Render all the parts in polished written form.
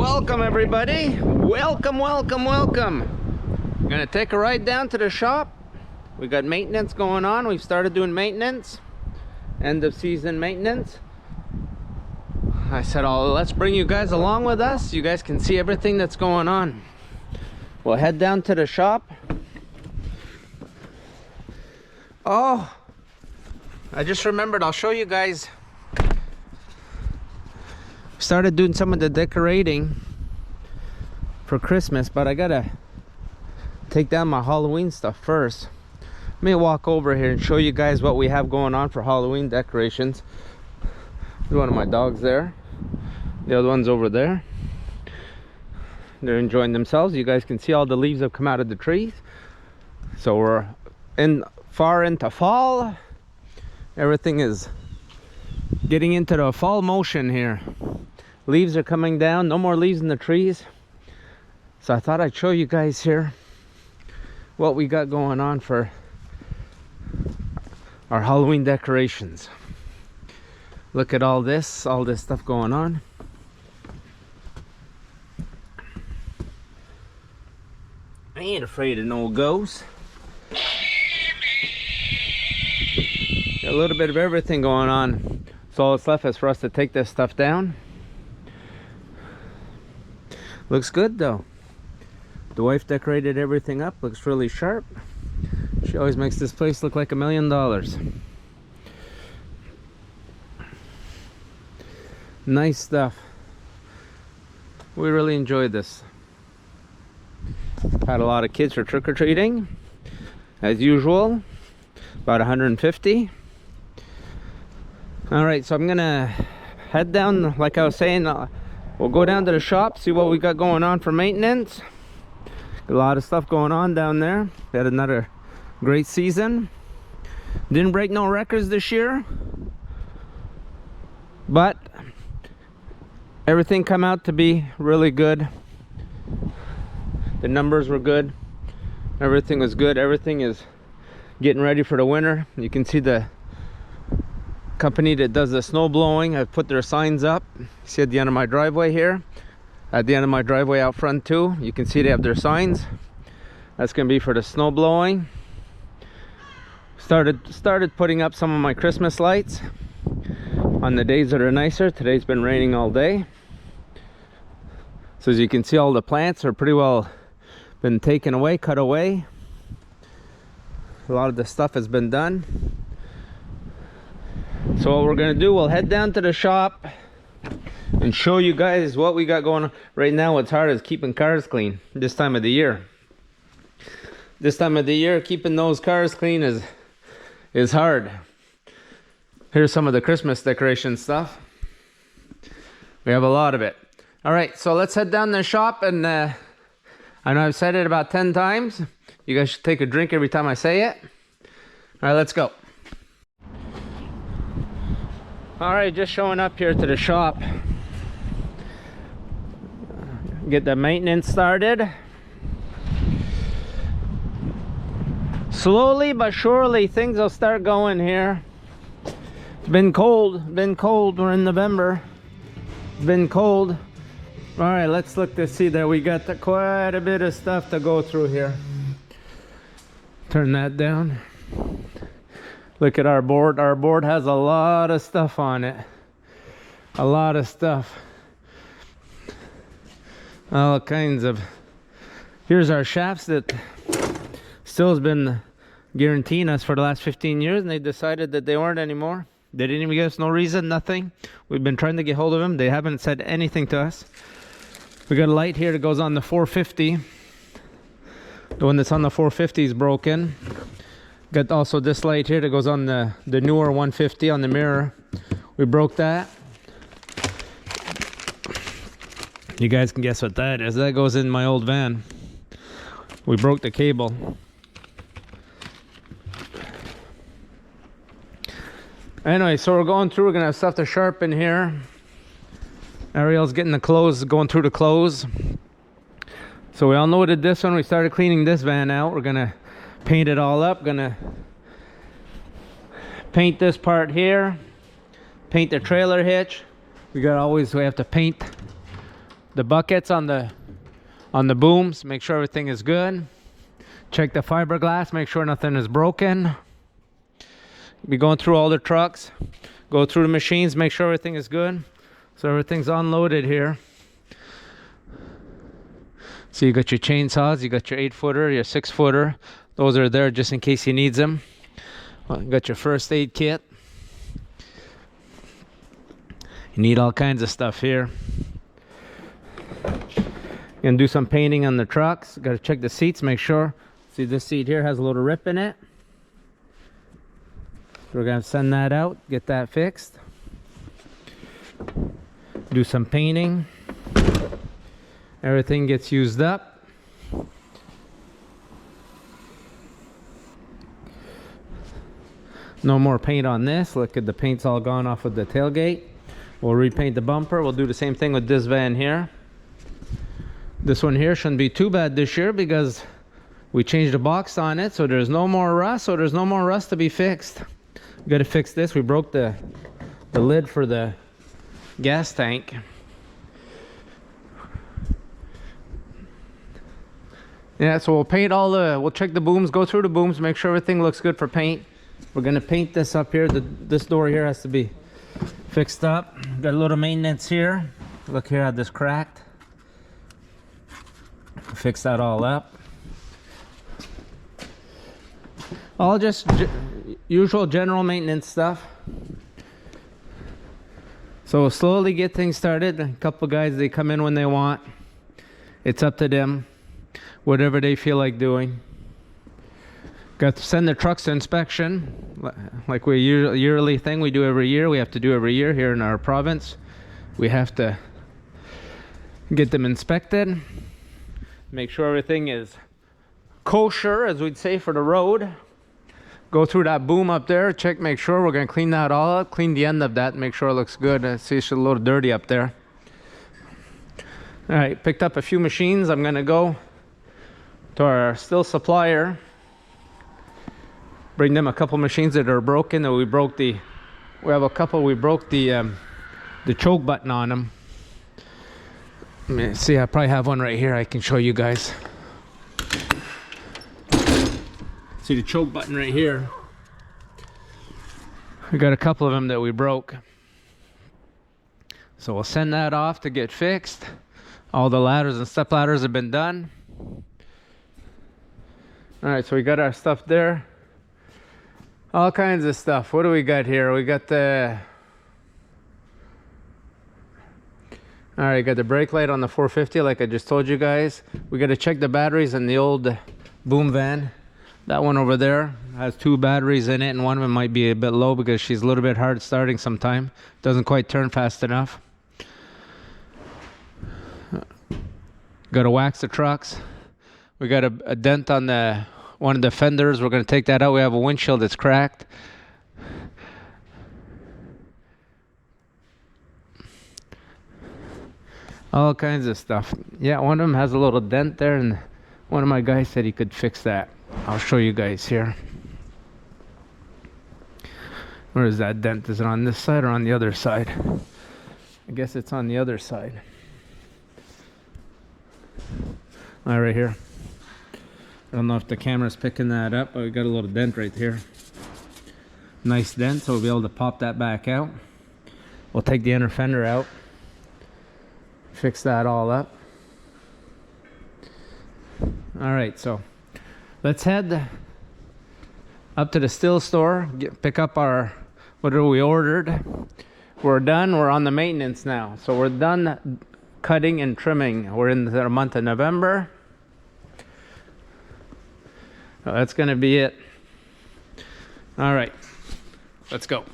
Welcome everybody. Welcome. I'm gonna take a ride down to the shop. We got maintenance going on. We've started doing maintenance, end of season maintenance. I said, oh, let's bring you guys along with us. You guys can see everything that's going on. We'll head down to the shop. Oh, I just remembered, I'll show you guys. Started doing some of the decorating for Christmas, but I gotta take down my Halloween stuff first. Let me walk over here and show you guys what we have going on for Halloween decorations. There's one of my dogs there. The other one's over there. They're enjoying themselves. You guys can see all the leaves have come out of the trees. So we're far into fall. Everything is getting into the fall motion here. Leaves are coming down. No more leaves in the trees. So I thought I'd show you guys here what we got going on for our Halloween decorations. Look at all this stuff going on. I ain't afraid of no ghosts. Got a little bit of everything going on. So all that's left is for us to take this stuff down. Looks good though. The wife decorated everything up. Looks really sharp. She always makes this place look like $1 million. Nice stuff. We really enjoyed this. Had a lot of kids for trick-or-treating as usual. About 150. All right, so I'm gonna head down. Like I was saying, we'll go down to the shop, see what we got going on for maintenance. A lot of stuff going on down there. We had another great season. Didn't break no records this year, but everything come out to be really good. The numbers were good. Everything was good. Everything is getting ready for the winter. You can see the company that does the snow blowing. I've put their signs up. See at the end of my driveway here. At the end of my driveway out front too. You can see they have their signs. That's gonna be for the snow blowing. Started putting up some of my Christmas lights on the days that are nicer. Today's been raining all day. So as you can see, all the plants are pretty well been taken away, cut away. A lot of the stuff has been done. So what we're gonna do, we'll head down to the shop and show you guys what we got going on. Right now what's hard is keeping cars clean this time of the year. This time of the year, keeping those cars clean is hard. Here's some of the Christmas decoration stuff. We have a lot of it. All right, so let's head down to the shop, and I know I've said it about 10 times. You guys should take a drink every time I say it. All right, let's go. All right, just showing up here to the shop. Get the maintenance started. Slowly but surely things will start going here. It's been cold, we're in November. It's been cold. All right, let's look to see that we got quite a bit of stuff to go through here. Turn that down. Look at our board. Our board has a lot of stuff on it. A lot of stuff. All kinds of. Here's our shafts that Stihl's been guaranteeing us for the last 15 years, and they decided that they weren't anymore. They didn't even give us no reason, nothing. We've been trying to get hold of them. They haven't said anything to us. We got a light here that goes on the 450. The one that's on the 450 is broken. Got also this light here that goes on the newer 150 on the mirror. We broke that. You guys can guess what that is. That goes in my old van. We broke the cable. Anyway, so we're going through. We're gonna have stuff to sharpen here. Ariel's getting the clothes, going through the clothes. So we unloaded this one. We started cleaning this van out. We're gonna paint it all up. Gonna paint this part here. Paint the trailer hitch. We have to paint the buckets on the booms, make sure everything is good. Check the fiberglass, make sure nothing is broken. Be going through all the trucks, go through the machines, make sure everything is good. So everything's unloaded here. So you got your chainsaws, you got your 8-footer, your 6-footer. Those are there just in case you need them. You got your first aid kit. You need all kinds of stuff here. You're gonna do some painting on the trucks. Got to check the seats, make sure. See, this seat here has a little rip in it. So we're gonna send that out, get that fixed. Do some painting. Everything gets used up. No more paint on this. Look at the paint's all gone off of the tailgate. We'll repaint the bumper. We'll do the same thing with this van here. This one here shouldn't be too bad this year because we changed the box on it, so there's no more rust. So there's no more rust to be fixed. We got to fix this. We broke the lid for the gas tank. Yeah, so we'll paint all the, we'll check the booms, go through the booms, make sure everything looks good for paint. We're gonna paint this up here. This door here has to be fixed up. Got a little maintenance here. Look here, I had this cracked. Fix that all up. All just usual general maintenance stuff. So we'll slowly get things started. A couple guys, they come in when they want. It's up to them. Whatever they feel like doing. Got to send the trucks to inspection, like we yearly thing we do every year. We have to do every year here in our province. We have to get them inspected, make sure everything is kosher, as we'd say, for the road. Go through that boom up there, check, make sure. We're gonna clean that all up, clean the end of that, make sure it looks good. I see it's a little dirty up there. All right, picked up a few machines. I'm gonna go to our Stihl supplier, bring them a couple machines that are broken. That we broke the, we have a couple, we broke the choke button on them. Let me see, I probably have one right here I can show you guys. See the choke button right here. We got a couple of them that we broke. So we'll send that off to get fixed. All the ladders and step ladders have been done. All right, so we got our stuff there. All kinds of stuff. What do we got here? We got the... All right, got the brake light on the 450 like I just told you guys. We got to check the batteries in the old boom van. That one over there has 2 batteries in it, and one of them might be a bit low because she's a little bit hard starting sometime. Doesn't quite turn fast enough. Got to wax the trucks. We got a dent on the one of the fenders. We're going to take that out. We have a windshield that's cracked. All kinds of stuff. Yeah, one of them has a little dent there, and one of my guys said he could fix that. I'll show you guys here. Where is that dent? Is it on this side or on the other side? I guess it's on the other side. All right, here. I don't know if the camera's picking that up, but we got a little dent right here. Nice dent, so we'll be able to pop that back out. We'll take the inner fender out. Fix that all up. All right, so let's head up to the Stihl store, pick up our whatever we ordered. We're done. We're on the maintenance now, so we're done cutting and trimming. We're in the month of November. So that's gonna be it. All right, let's go.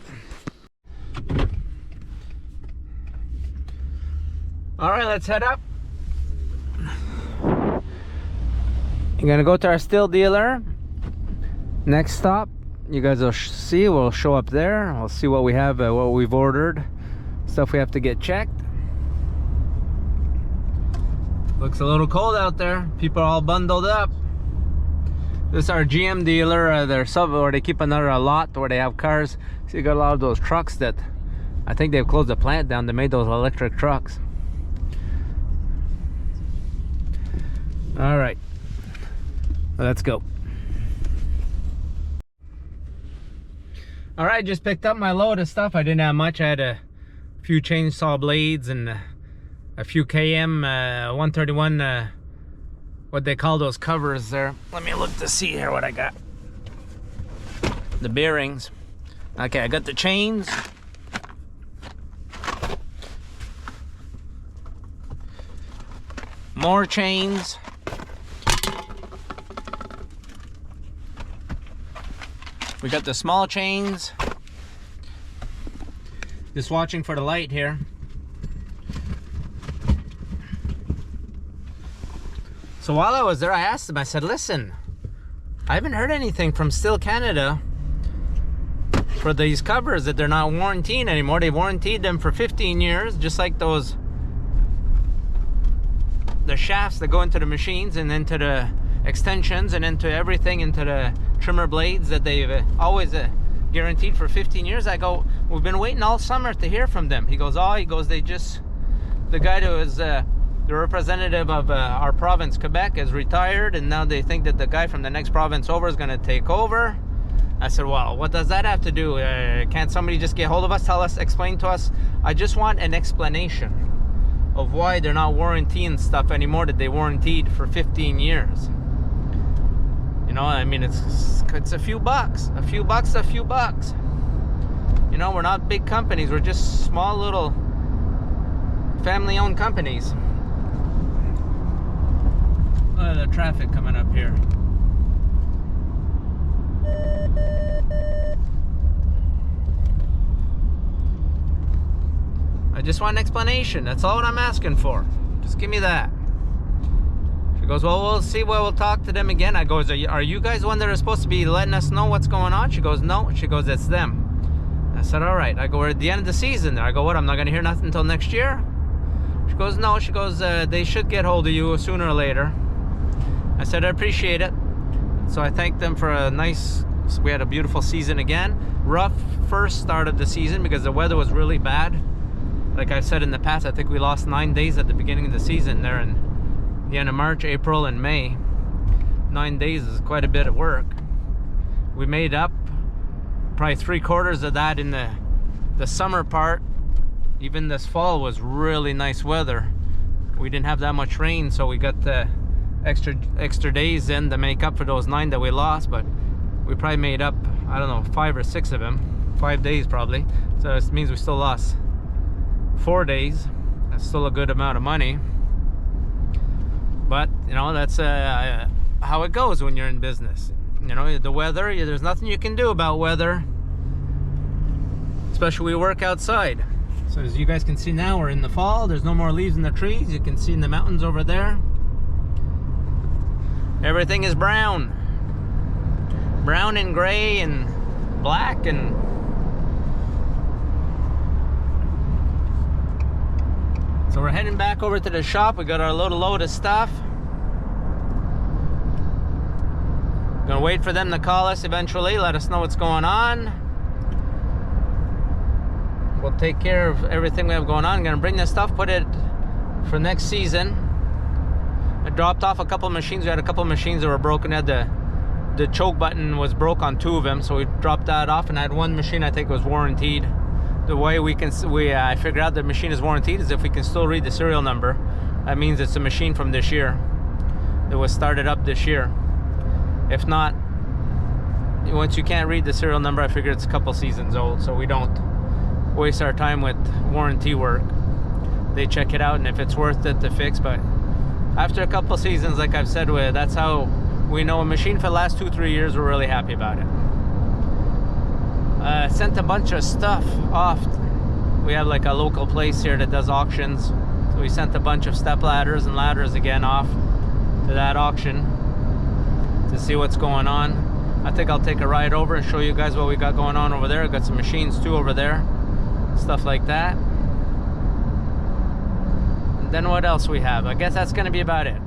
All right, let's head up. You're gonna go to our Stihl dealer. Next stop, you guys will see, we'll show up there. We'll see what we have, what we've ordered, stuff we have to get checked. Looks a little cold out there. People are all bundled up. This is our GM dealer. They're or they keep another lot where they have cars. So you got a lot of those trucks that I think they've closed the plant down. They made those electric trucks. All right, let's go. All right, just picked up my load of stuff. I didn't have much. I had a few chainsaw blades and a few KM 131 what they call those covers there. Let me look to see here what I got. The bearings. Okay, I got the chains. More chains. We got the small chains. Just watching for the light here. So while I was there, I asked them, I said, listen, I haven't heard anything from Stihl Canada for these covers that they're not warrantying anymore. They warranted them for 15 years, just like those, the shafts that go into the machines and into the extensions and into everything, into the trimmer blades that they've always guaranteed for 15 years. I go, we've been waiting all summer to hear from them. He goes, oh, he goes, they just, the guy who is the representative of our province, Quebec, is retired, and now they think that the guy from the next province over is going to take over. I said, well, what does that have to do? Can't somebody just get hold of us, tell us, explain to us? I just want an explanation of why they're not warrantying stuff anymore that they warranted for 15 years. You know, I mean, it's a few bucks, a few bucks. You know, we're not big companies. We're just small little family-owned companies. Look at the traffic coming up here. I just want an explanation. That's all I'm asking for. Just give me that. She goes, well, we'll see. Well, we'll talk to them again. I goes, are you guys one that are supposed to be letting us know what's going on? She goes, no. She goes, it's them. I said, all right. I go, we're at the end of the season. I go, what? I'm not going to hear nothing until next year? She goes, no. She goes, they should get hold of you sooner or later. I said, I appreciate it. So I thanked them for a nice, we had a beautiful season again. Rough first start of the season because the weather was really bad. Like I've said in the past, I think we lost 9 days at the beginning of the season there in the end of March, April, and May. 9 days is quite a bit of work. We made up probably 3/4 of that in the summer part. Even this fall was really nice weather. We didn't have that much rain, so we got the extra days in to make up for those 9 that we lost. But we probably made up, I don't know, 5 or 6 of them. 5 days probably. So it means we still lost 4 days. That's still a good amount of money. But you know, that's how it goes when you're in business. You know, the weather, there's nothing you can do about weather, especially we work outside. So as you guys can see now, we're in the fall. There's no more leaves in the trees. You can see in the mountains over there, everything is brown and gray and black. And so we're heading back over to the shop. We got our little load of stuff. Gonna wait for them to call us eventually, let us know what's going on. We'll take care of everything we have going on. Gonna bring this stuff, put it for next season. I dropped off a couple of machines. We had a couple of machines that were broken. The choke button was broke on 2 of them, so we dropped that off, and I had 1 machine I think was warranted. The way I figured out the machine is warranted is if we can still read the serial number. That means it's a machine from this year. It was started up this year. If not, once you can't read the serial number, I figure it's a couple seasons old, so we don't waste our time with warranty work. They check it out, and if it's worth it to fix. But after a couple seasons, like I've said, that's how we know a machine for the last 2-3 years. We're really happy about it. Sent a bunch of stuff off. We have like a local place here that does auctions, so we sent a bunch of step ladders and ladders again off to that auction to see what's going on. I think I'll take a ride over and show you guys what we got going on over there. Got some machines too over there, stuff like that. And then what else we have? I guess that's gonna be about it.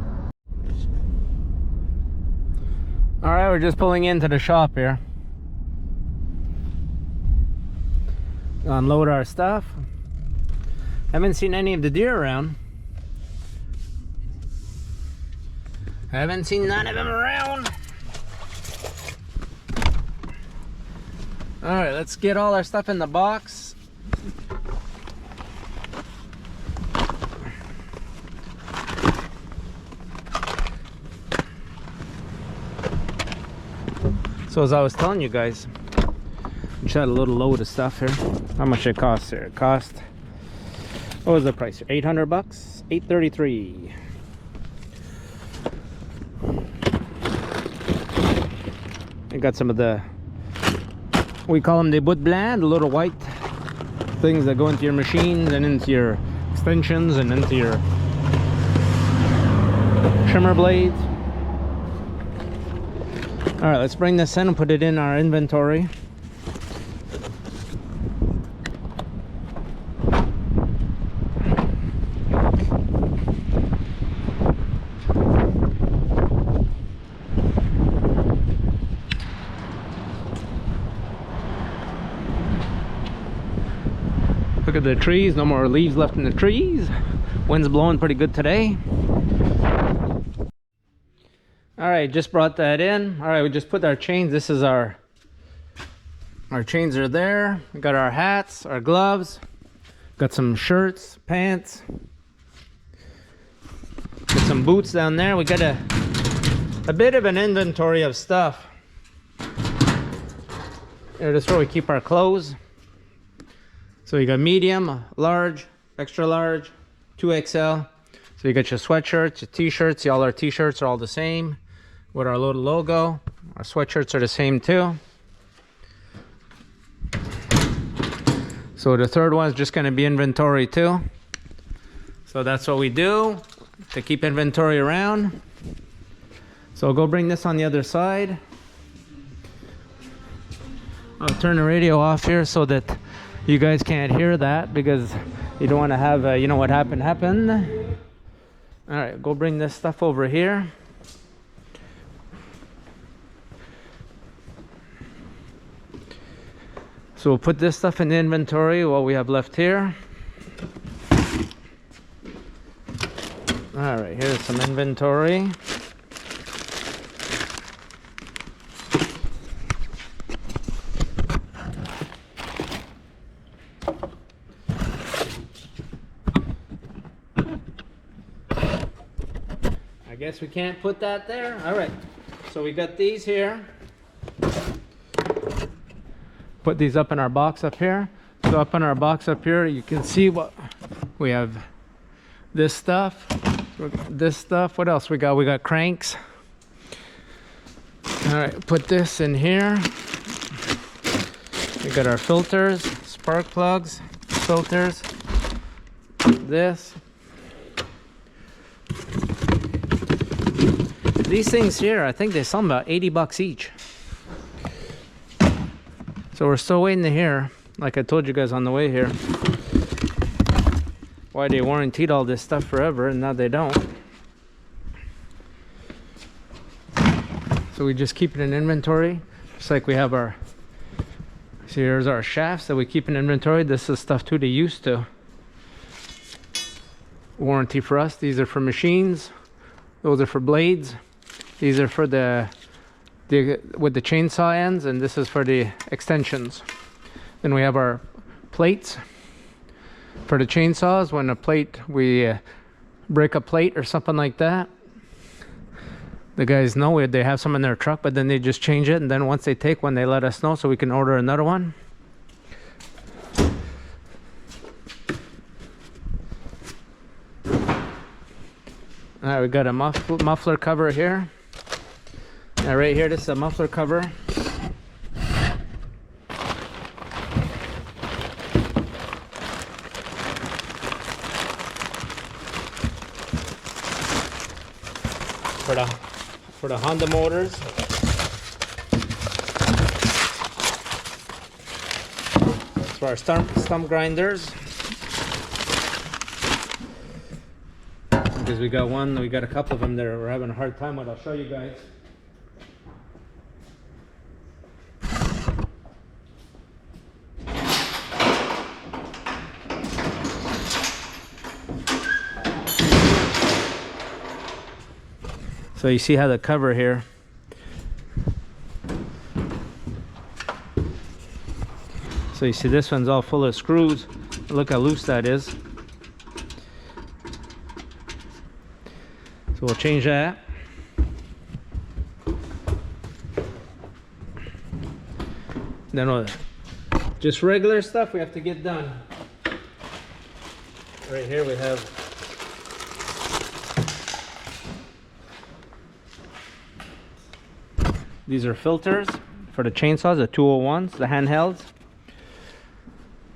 All right, we're just pulling into the shop here. Unload our stuff. Haven't seen any of the deer around. Haven't seen none of them around. All right, let's get all our stuff in the box. So as I was telling you guys, just had a little load of stuff here. How much it cost here? It cost, what was the price here? 800 bucks, 833. I got some of the, we call them the bout blanc, the little white things that go into your machines and into your extensions and into your trimmer blades. All right, let's bring this in and put it in our inventory. Look at the trees, no more leaves left in the trees. Wind's blowing pretty good today. All right, just brought that in. All right, we just put our chains. This is our chains are there. We got our hats, our gloves, got some shirts, pants, got some boots down there. We got a bit of an inventory of stuff. Here, this is where we keep our clothes. So you got medium, large, extra large, 2XL. So you got your sweatshirts, your t-shirts. All our t-shirts are all the same with our little logo. Our sweatshirts are the same too. So the third one is just going to be inventory too. So that's what we do to keep inventory around. So I'll go bring this on the other side. I'll turn the radio off here so that you guys can't hear that, because you don't want to have you know what happened. All right, go bring this stuff over here. So we'll put this stuff in the inventory, what we have left here. All right, here's some inventory. I guess we can't put that there. All right, so we got these here. Put these up in our box up here. So up in our box up here, you can see what we have. This stuff, what else we got? We got cranks. All right, put this in here. We got our filters, spark plugs, filters, this. These things here, I think they sell about 80 bucks each. So we're still waiting to hear, like I told you guys on the way here, why they warrantied all this stuff forever and now they don't. So we just keep it in inventory, just like we have our, see here's our shafts that we keep in inventory. This is stuff too they used to warranty for us. These are for machines, those are for blades, these are for the with the chainsaw ends, and this is for the extensions. Then we have our plates for the chainsaws. When a plate, we break a plate or something like that, the guys know they have some in their truck, but then they just change it, and then once they take one, they let us know so we can order another one. All right, we got a muffler cover here. Now right here, this is a muffler cover. For the Honda motors. That's for our stump grinders. Because we got a couple of them that we're having a hard time with. I'll show you guys. So you see how the cover here, so you see this one's all full of screws. Look how loose that is. So we'll change that. Then just regular stuff we have to get done. Right here we have these are filters for the chainsaws, the 201s, the handhelds.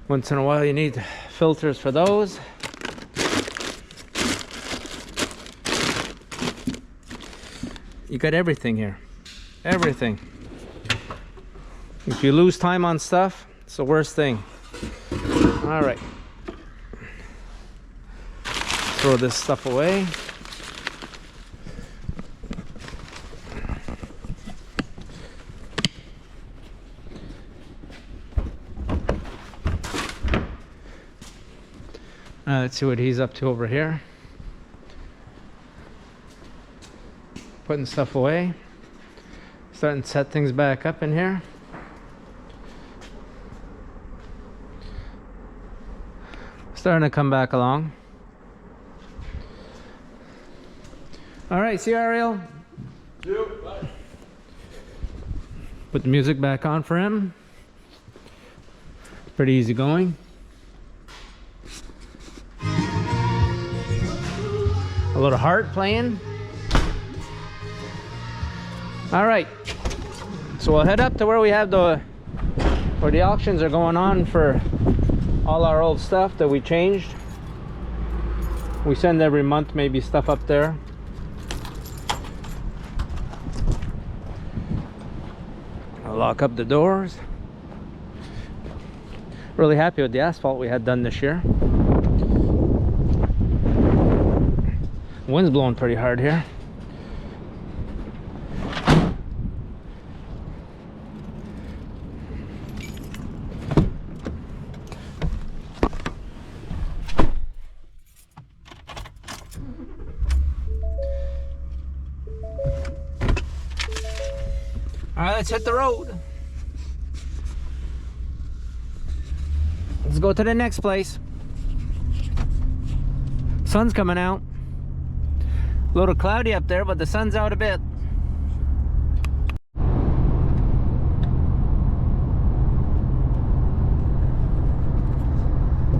Once in a while you need filters for those. You got everything here. Everything. If you lose time on stuff, it's the worst thing. All right. Throw this stuff away. Let's see what he's up to over here. Putting stuff away. Starting to set things back up in here. Starting to come back along. All right, see you, Ariel. Yep, bye. Put the music back on for him. Pretty easy going. A little heart playing. All right, so we'll head up to where we have where the auctions are going on for all our old stuff that we changed. We send every month maybe stuff up there. I'll lock up the doors. Really happy with the asphalt we had done this year. Wind's blowing pretty hard here. All right, let's hit the road. Let's go to the next place. Sun's coming out. A little cloudy up there, but the sun's out a bit.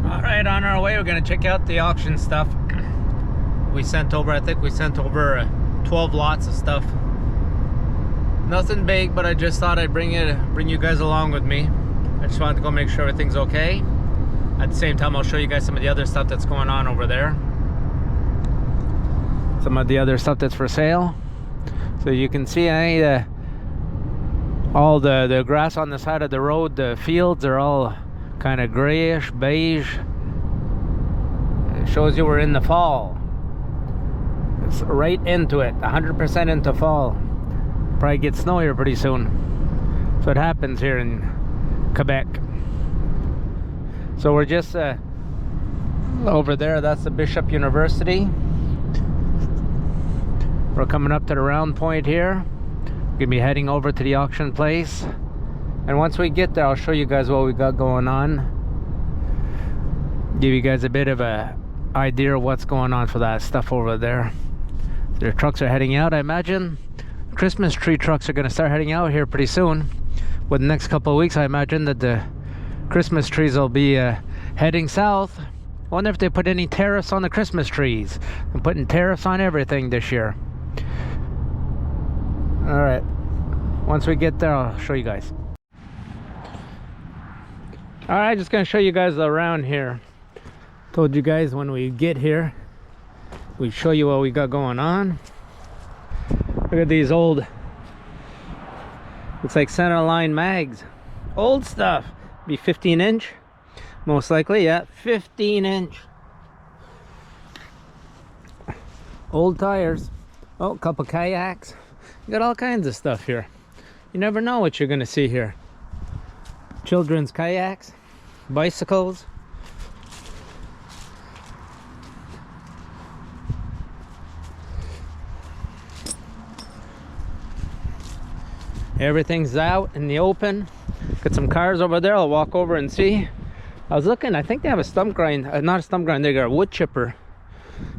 All right, on our way, we're gonna check out the auction stuff. We sent over, I think we sent over 12 lots of stuff. Nothing big, but I just thought I'd bring you guys along with me. I just wanted to go make sure everything's okay. At the same time, I'll show you guys some of the other stuff that's going on over there. Some of the other stuff that's for sale. So you can see all the grass on the side of the road, the fields are all kind of grayish, beige. It shows you we're in the fall. It's right into it, 100% into fall. Probably get snow here pretty soon. So it happens here in Quebec. So we're just over there, that's the Bishop University. We're coming up to the round point here. We're gonna be heading over to the auction place. And once we get there, I'll show you guys what we got going on. Give you guys a bit of a idea of what's going on for that stuff over there. Their trucks are heading out, I imagine. Christmas tree trucks are gonna start heading out here pretty soon. Within the next couple of weeks, I imagine that the Christmas trees will be heading south. I wonder if they put any tariffs on the Christmas trees. I'm putting tariffs on everything this year. All right, once we get there, I'll show you guys. All right, just gonna show you guys around here. Told you guys when we get here, we show you what we got going on. Look at these old, looks like center line mags. Old stuff, be 15-inch, most likely, yeah, 15-inch. Old tires. Oh, a couple kayaks. You got all kinds of stuff here. You never know what you're gonna see here. Children's kayaks, bicycles. Everything's out in the open. Got some cars over there. I'll walk over and see. I was looking, I think they have a stump grind, not a stump grind, they got a wood chipper.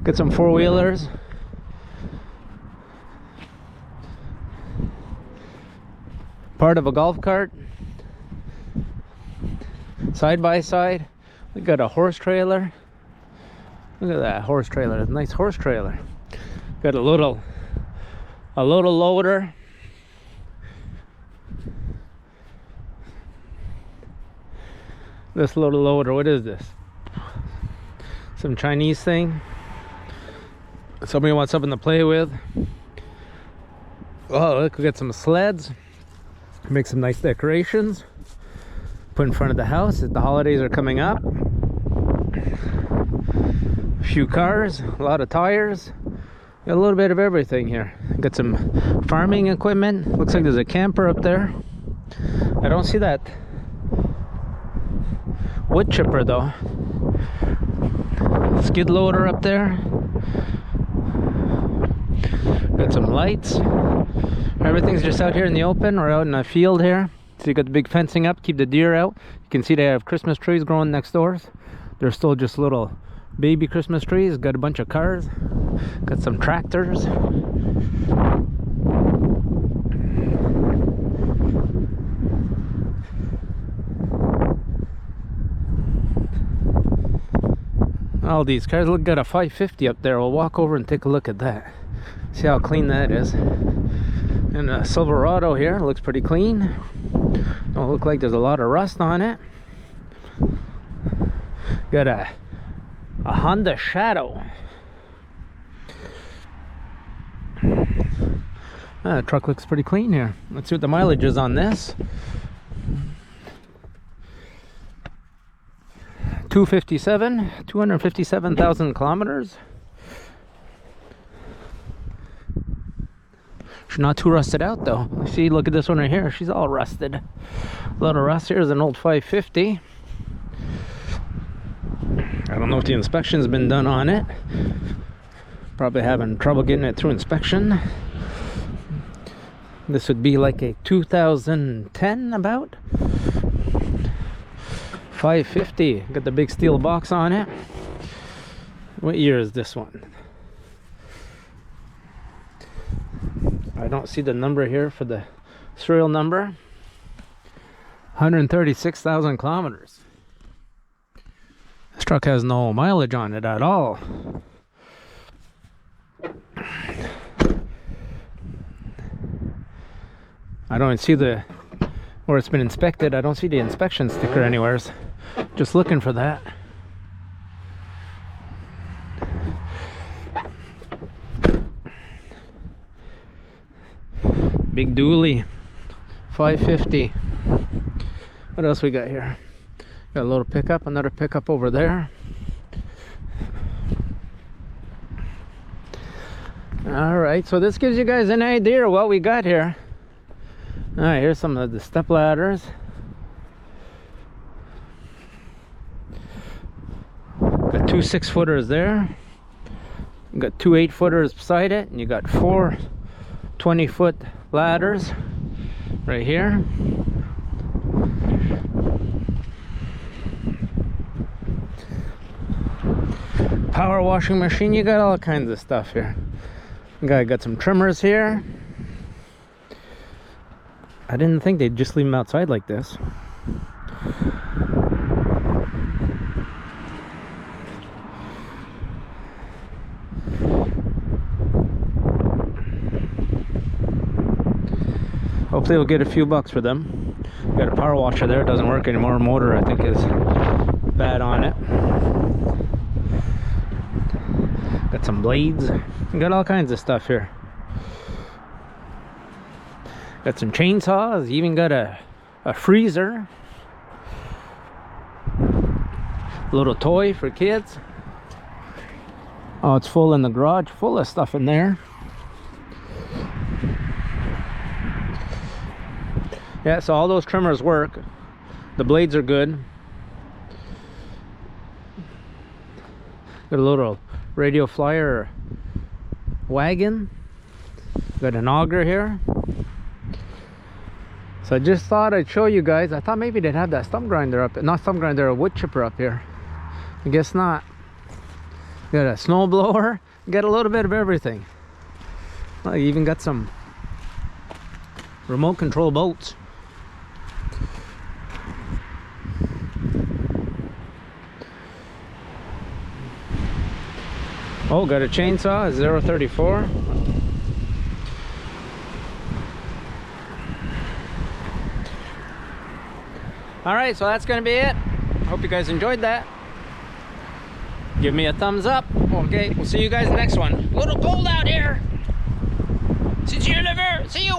Got some four-wheelers. Part of a golf cart. Side by side. We got a horse trailer. Look at that horse trailer, a nice horse trailer. Got a little loader. This little loader, what is this? Some Chinese thing. Somebody wants something to play with. Oh, look, we got some sleds. Make some nice decorations. Put in front of the house as the holidays are coming up. A few cars, a lot of tires. Got a little bit of everything here. Got some farming equipment. Looks like there's a camper up there. I don't see that wood chipper though. Skid loader up there. Got some lights. Everything's just out here in the open. We're out in a field here. So you got the big fencing up, keep the deer out. You can see they have Christmas trees growing next door. They're still just little baby Christmas trees. Got a bunch of cars. Got some tractors. All these cars. Look, got a 550 up there. We'll walk over and take a look at that. See how clean that is. And a Silverado here, looks pretty clean. Don't look like there's a lot of rust on it. Got a Honda Shadow. The truck looks pretty clean here. Let's see what the mileage is on this. 257,000 kilometers. She's not too rusted out though. See, look at this one right here. She's all rusted. A lot of rust. Here's an old 550. I don't know if the inspection's been done on it. Probably having trouble getting it through inspection. This would be like a 2010 about. 550. Got the big steel box on it. What year is this one? I don't see the number here for the serial number. 136,000 kilometers. This truck has no mileage on it at all. I don't see the where it's been inspected. I don't see the inspection sticker anywhere. Just looking for that. Big dually, 550. What else we got here? Got a little pickup, another pickup over there. All right, so this gives you guys an idea of what we got here. All right, here's some of the step ladders. Got two 6-footers there. You got two 8-footers beside it, and you got four 20-foot ladders right here. Power washing machine. You got all kinds of stuff here. Got some trimmers here. I didn't think they'd just leave them outside like this. Hopefully we'll get a few bucks for them. Got a power washer there, it doesn't work anymore. Motor I think is bad on it. Got some blades. Got all kinds of stuff here. Got some chainsaws, even got a freezer. A little toy for kids. Oh, it's full in the garage, full of stuff in there. Yeah, so all those trimmers work. The blades are good. Got a little radio flyer wagon. Got an auger here. So I just thought I'd show you guys. I thought maybe they'd have that stump grinder up, not stump grinder, a wood chipper up here. I guess not. Got a snow blower, got a little bit of everything. Well, you even got some remote control boats. Oh, got a chainsaw, 034. All right, so that's gonna be it. Hope you guys enjoyed that. Give me a thumbs up. Okay, we'll see you guys next one. A little cold out here. See you later. See you.